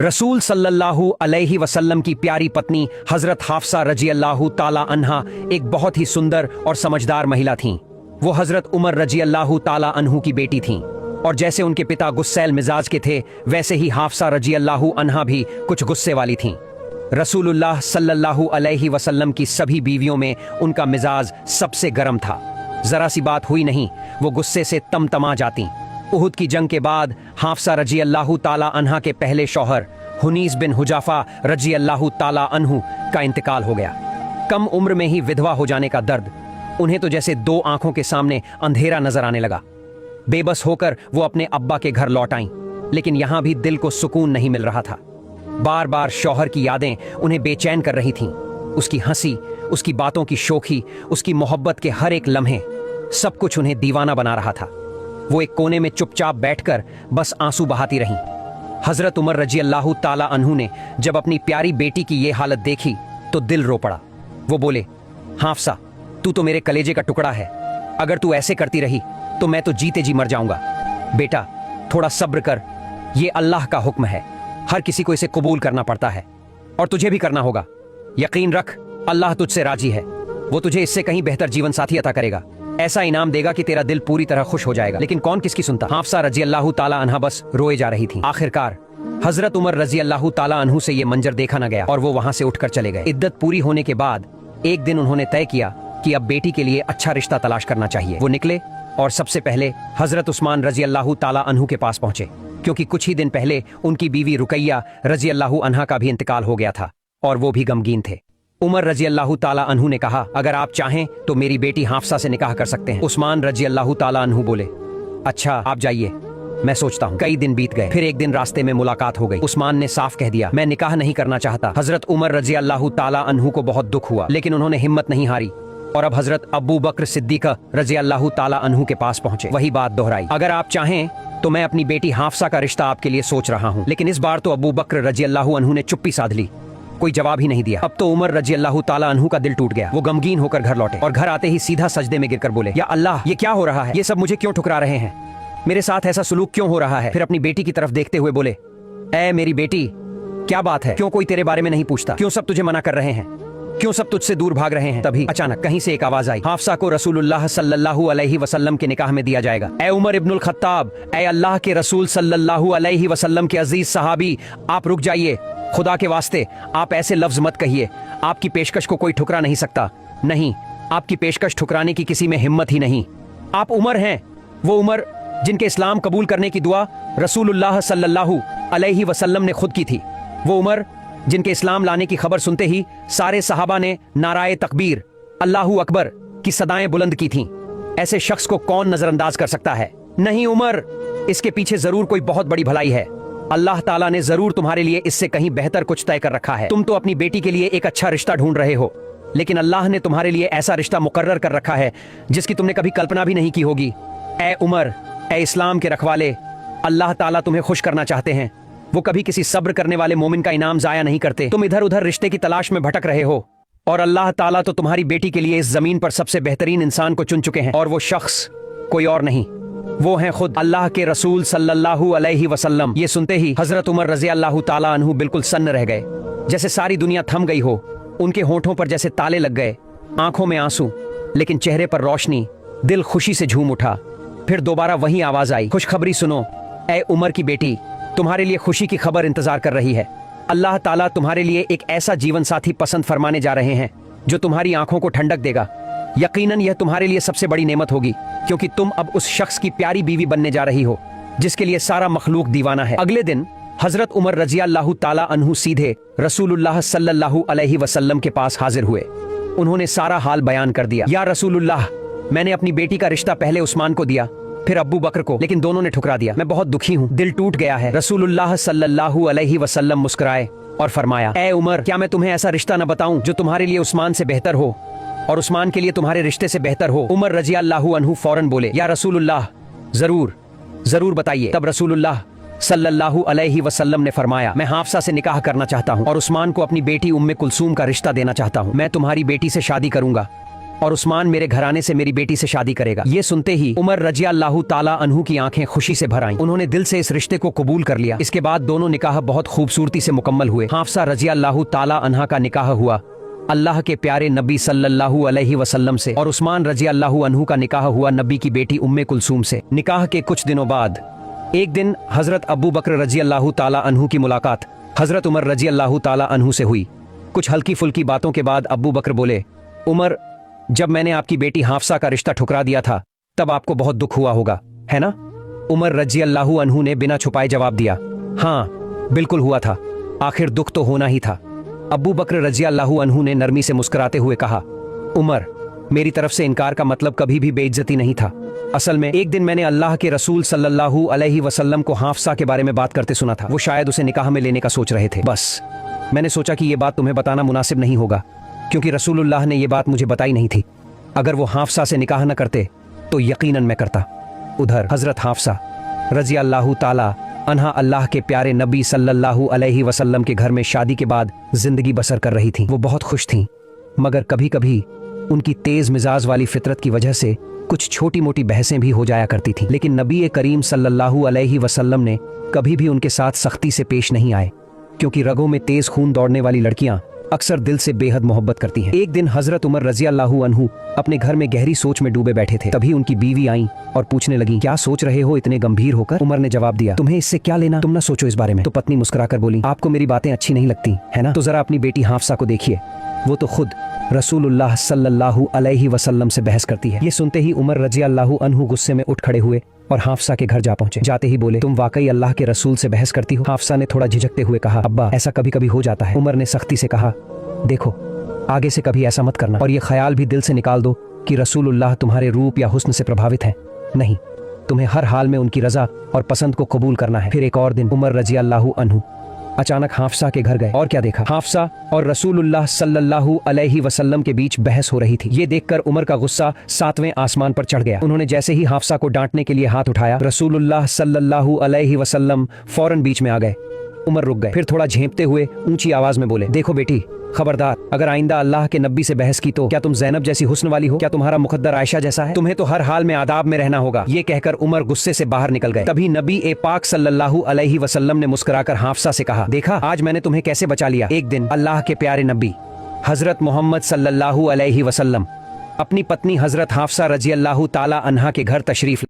रसूल सल्लल्लाहु अलैहि वसल्लम की प्यारी पत्नी हजरत हाफसा रजी अल्लाहु ताला अन्हा एक बहुत ही सुंदर और समझदार महिला थीं। वो हजरत उमर रजी अल्लाहु ताला अन्हु की बेटी थीं और जैसे उनके पिता गुस्सैल मिजाज के थे वैसे ही हाफसा रजी अल्लाहु अन्हा भी कुछ गुस्से वाली थीं। रसूलुल्लाह सल्लल्लाहु अलैहि वसल्लम की सभी बीवियों में उनका मिजाज सबसे गर्म था। जरा सी बात हुई नहीं वो गुस्से से तमतमा जाती। उहुद की जंग के बाद हाफसा रजी अल्लाहु ताला अन्हा के पहले शौहर हुनीस बिन हुजाफा रजी अल्लाहु ताला अन्हु का इंतकाल हो गया। कम उम्र में ही विधवा हो जाने का दर्द उन्हें तो जैसे दो आंखों के सामने अंधेरा नजर आने लगा। बेबस होकर वो अपने अब्बा के घर लौट आईं, लेकिन यहां भी दिल को सुकून नहीं मिल रहा था। बार बार शौहर की यादें उन्हें बेचैन कर रही थीं। उसकी हंसी, उसकी बातों की शोखी, उसकी मोहब्बत के हर एक लम्हे, सब कुछ उन्हें दीवाना बना रहा था। वो एक कोने में चुपचाप बैठकर बस आंसू बहाती रहीं। हजरत उमर रजी अल्लाहु ताला अन्हु ने जब अपनी प्यारी बेटी की ये हालत देखी तो दिल रो पड़ा। वो बोले, हाफसा, तू तो मेरे कलेजे का टुकड़ा है। अगर तू ऐसे करती रही तो मैं तो जीते जी मर जाऊंगा। बेटा, थोड़ा सब्र कर, ये अल्लाह का हुक्म है। हर किसी को इसे कबूल करना पड़ता है और तुझे भी करना होगा। यकीन रख, अल्लाह तुझसे राजी है। वो तुझे इससे कहीं बेहतर जीवन साथी अता करेगा। ऐसा इनाम देगा कि तेरा दिल पूरी तरह खुश हो जाएगा। लेकिन कौन किसकी सुनता। हाफसा रजी अल्लाहु ताला अन्हा बस रोए जा रही थी। आखिरकार हजरत उमर रजी अल्लाहु ताला अन्हु से ये मंजर देखा न गया और वो वहां से उठकर चले गए। इद्दत पूरी होने के बाद एक दिन उन्होंने तय किया कि अब बेटी के लिए अच्छा रिश्ता तलाश करना चाहिए। वो निकले और सबसे पहले हजरत उस्मान रजी अल्लाहु ताला अन्हु के पास पहुंचे, क्योंकि कुछ ही दिन पहले उनकी बीवी रुकैया रजी अल्लाहु अन्हा का भी इंतकाल हो गया था और वो भी गमगीन थे। उमर रजी अल्लाहु ताला अन्हु ने कहा, अगर आप चाहें तो मेरी बेटी हाफसा से निकाह कर सकते हैं। उस्मान रजी अल्लाहु ताला अन्हु बोले, अच्छा आप जाइए, मैं सोचता हूँ। कई दिन बीत गए। फिर एक दिन रास्ते में मुलाकात हो गई। उस्मान ने साफ कह दिया, मैं निकाह नहीं करना चाहता। हजरत उमर रजी अल्लाहु ताला अन्हु को बहुत दुख हुआ, लेकिन उन्होंने हिम्मत नहीं हारी और अब हजरत अबू बकर सिद्दीक रजी अल्लाहु ताला अन्हु के पास पहुंचे। वही बात दोहराई, अगर आप चाहें तो मैं अपनी बेटी हाफसा का रिश्ता आपके लिए सोच रहा हूँ। लेकिन इस बार तो अबू बकर रजी अल्लाहु अन्हु ने चुप्पी साध ली, कोई जवाब ही नहीं दिया। अब तो उमर रजी अल्लाहु ताला अन्हु का दिल टूट गया। वो गमगीन होकर घर लौटे और घर आते ही सीधा सजदे में गिरकर बोले, या अल्लाह, ये क्या हो रहा है? ये सब मुझे क्यों ठुकरा रहे हैं? मेरे साथ ऐसा सुलूक क्यों हो रहा है? फिर अपनी बेटी की तरफ देखते हुए बोले, ऐ मेरी बेटी, क्या बात है? क्यों कोई तेरे बारे में नहीं पूछता? क्यों सब तुझे मना कर रहे हैं? क्यों सब तुझसे दूर भाग रहे हैं? तभी अचानक कहीं से एक आवाज आई, हाफसा को रसूलुल्लाह सल्लल्लाहु अलैहि वसल्लम के निकाह में दिया जाएगा। ऐ उमर इब्नुल खत्ताब, ऐ अल्लाह के रसूल सल्लल्लाहु अलैहि वसल्लम के अजीज सहाबी, आप रुक जाइए। खुदा के वास्ते आप ऐसे लफ्ज मत कहिए। आपकी पेशकश को कोई ठुकरा नहीं सकता। नहीं, आपकी पेशकश ठुकराने की किसी में हिम्मत ही नहीं। आप उमर हैं, वो उमर जिनके इस्लाम कबूल करने की दुआ रसूलुल्लाह सल्लल्लाहु अलैहि वसल्लम ने खुद की थी। वो उमर जिनके इस्लाम लाने की खबर सुनते ही सारे सहाबा ने नाराए तकबीर, अल्लाहू अकबर की सदाएं बुलंद की थीं। ऐसे शख्स को कौन नजरअंदाज कर सकता है? नहीं उमर, इसके पीछे जरूर कोई बहुत बड़ी भलाई है। अल्लाह ताला ने जरूर तुम्हारे लिए इससे कहीं बेहतर कुछ तय कर रखा है। तुम तो अपनी बेटी के लिए एक अच्छा रिश्ता ढूंढ रहे हो, लेकिन अल्लाह ने तुम्हारे लिए ऐसा रिश्ता मुकर्रर कर रखा है जिसकी तुमने कभी कल्पना भी नहीं की होगी। ऐ उमर, ऐ इस्लाम के रखवाले, अल्लाह ताला तुम्हें खुश करना चाहते हैं। वो कभी किसी सब्र करने वाले मोमिन का इनाम जाया नहीं करते। तुम इधर उधर रिश्ते की तलाश में भटक रहे हो और अल्लाह ताला तो तुम्हारी बेटी के लिए इस जमीन पर सबसे बेहतरीन इंसान को चुन चुके हैं, और वो शख्स कोई और नहीं, वो हैं खुद अल्लाह के रसूल सल्लल्लाहु अलैहि वसल्लम। ये सुनते ही हजरत उमर रजी अल्लाहु ताला अन्हु बिल्कुल सन्न रह गए, जैसे सारी दुनिया थम गई हो। उनके होठों पर जैसे ताले लग गए, आंखों में आंसू, लेकिन चेहरे पर रोशनी। दिल खुशी से झूम उठा। फिर दोबारा वही आवाज आई, खुशखबरी सुनो, ऐ उमर की बेटी, तुम्हारे लिए खुशी की खबर इंतजार कर रही है। अल्लाह ताला तुम्हारे लिए एक ऐसा जीवन साथी पसंद फरमाने जा रहे हैं जो तुम्हारी आंखों को ठंडक देगा। यकीनन यह तुम्हारे लिए सबसे बड़ी नेमत होगी, क्योंकि तुम अब उस शख्स की प्यारी बीवी बनने जा रही हो जिसके लिए सारा मखलूक दीवाना है। अगले दिन हजरत उमर रजी अल्लाहु ताला अन्हु सीधे रसूलुल्लाह सल्लल्लाहु अलैहि वसल्लम के पास हाजिर हुए। उन्होंने सारा हाल बयान कर दिया। या रसूलुल्लाह, मैंने अपनी बेटी का रिश्ता पहले उस्मान को दिया, फिर अब्बू बकर को, लेकिन दोनों ने ठुकरा दिया। मैं बहुत दुखी हूँ, दिल टूट गया है। रसूलुल्लाह सल्लल्लाहु अलैहि वसल्लम मुस्कुराए और फरमाया, ऐ उमर, क्या मैं तुम्हें ऐसा रिश्ता न बताऊं जो तुम्हारे लिए उस्मान से बेहतर हो और उस्मान के लिए तुम्हारे रिश्ते से बेहतर हो? उमर रजी अल्लाहु अन्हु फौरन बोले, या रसूलुल्लाह, जरूर जरूर बताइए। तब रसूलुल्लाह सल्लल्लाहु अलैहि वसल्लम ने फरमाया, मैं हाफसा से निकाह करना चाहता हूँ और उस्मान को अपनी बेटी उम्मे कुलसूम का रिश्ता देना चाहता हूँ। मैं तुम्हारी बेटी से शादी करूंगा, और उस्मान मेरे घराने से मेरी बेटी से शादी करेगा। ये सुनते ही उमर रजी अल्लाह ताला अन्हु की आंखें खुशी से भर आईं। उन्होंने दिल से इस रिश्ते को कबूल कर लिया। इसके बाद दोनों निकाह बहुत खूबसूरती से मुकम्मल हुए। हाफसा रजी अल्लाह ताला अन्हा का निकाह हुआ अल्लाह के प्यारे नबी सल्लल्लाहु अलैहि वसल्लम से, और उस्मान रजी अल्लाह अन्हु का निकाह हुआ नबी की बेटी उम्मे कुलसूम से। निकाह के कुछ दिनों बाद एक दिन हजरत अबू बकर रजी अल्लाह ताला अन्हु की मुलाकात हजरत उमर रजी अल्लाह ताला अन्हु से हुई। कुछ हल्की फुल्की बातों के बाद अबू बकर बोले, उमर, जब मैंने आपकी बेटी हाफसा का रिश्ता ठुकरा दिया था तब आपको बहुत दुख हुआ होगा, है ना? उमर रजी अल्लाह अन्हु ने बिना छुपाए जवाब दिया, हाँ बिल्कुल हुआ था, आखिर दुख तो होना ही था। अबू बकर रजी अल्लाह अन्हु ने नरमी से मुस्कुराते हुए कहा, उमर, मेरी तरफ से इनकार का मतलब कभी भी बेइज्जती नहीं था। असल में एक दिन मैंने अल्लाह के रसूल सल्लल्लाहु अलैहि वसल्लम को हाफसा के बारे में बात करते सुना था। वो शायद उसे निकाह में लेने का सोच रहे थे। बस मैंने सोचा कि ये बात तुम्हें बताना मुनासिब नहीं होगा, क्योंकि रसूलुल्लाह ने ये बात मुझे बताई नहीं थी। अगर वो हाफसा से निकाह न करते तो यकीनन मैं करता। उधर हजरत हाफसा रजी अल्लाह ताला अन्हा अल्लाह के प्यारे नबी सल्लल्लाहु अलैहि वसल्लम के घर में शादी के बाद जिंदगी बसर कर रही थीं। वो बहुत खुश थीं, मगर कभी कभी उनकी तेज मिजाज वाली फितरत की वजह से कुछ छोटी मोटी बहसें भी हो जाया करती थीं। लेकिन नबी करीम सल्लल्लाहु अलैहि वसल्लम ने कभी भी उनके साथ सख्ती से पेश नहीं आए, क्योंकि रगों में तेज खून दौड़ने वाली लड़कियां अक्सर दिल से बेहद मोहब्बत करती हैं। एक दिन हजरत उमर रजी अल्लाहु अन्हु अपने घर में गहरी सोच में डूबे बैठे थे। तभी उनकी बीवी आई और पूछने लगी, क्या सोच रहे हो इतने गंभीर होकर? उमर ने जवाब दिया, तुम्हें इससे क्या लेना, तुम ना सोचो इस बारे में। तो पत्नी मुस्कुराकर बोली, आपको मेरी बातें अच्छी नहीं लगती है ना? तो जरा अपनी बेटी हाफसा को देखिए, वो तो खुद रसूलुल्लाह सल्लल्लाहु अलैहि वसल्लम से बहस करती है। ये सुनते ही उमर रजी अल्लाहु अन्हु गुस्से में उठ खड़े हुए और हाफसा के घर जा पहुंचे। जाते ही बोले, तुम वाकई अल्लाह के रसूल से बहस करती हो? हाफसा ने थोड़ा झिझकते हुए कहा, अब्बा ऐसा कभी कभी हो जाता है। उमर ने सख्ती से कहा, देखो आगे से कभी ऐसा मत करना, और ये ख्याल भी दिल से निकाल दो कि रसूलुल्लाह तुम्हारे रूप या हुस्न से प्रभावित हैं। नहीं, तुम्हें हर हाल में उनकी रजा और पसंद को कबूल करना है। फिर एक और दिन उमर रजी अल्लाहु अन्हु अचानक हाफसा के घर गए और क्या देखा, हाफसा और रसूलुल्लाह सल्लल्लाहु अलैहि वसल्लम के बीच बहस हो रही थी। ये देखकर उमर का गुस्सा 7वें आसमान पर चढ़ गया। उन्होंने जैसे ही हाफसा को डांटने के लिए हाथ उठाया, रसूलुल्लाह सल्लल्लाहु अलैहि वसल्लम फौरन बीच में आ गए। उमर रुक गए, फिर थोड़ा झेंपते हुए ऊंची आवाज में बोले, देखो बेटी, खबरदार, अगर आइंदा अल्लाह के नबी से बहस की तो क्या तुम जैनब जैसी हुस्न वाली हो? क्या तुम्हारा मुकद्दर आयशा जैसा है? तुम्हें तो हर हाल में आदाब में रहना होगा। ये कहकर उमर गुस्से से बाहर निकल गए। तभी नबी पाक सल्लल्लाहु अलैहि वसल्लम ने मुस्कुराकर हाफसा से कहा, देखा आज मैंने तुम्हें कैसे बचा लिया। एक दिन अल्लाह के प्यारे नबी हजरत मोहम्मद सल्लल्लाहु अलैहि वसल्लम अपनी पत्नी हजरत हाफसा रजी अल्लाह ताला अन्हा के घर तशरीफ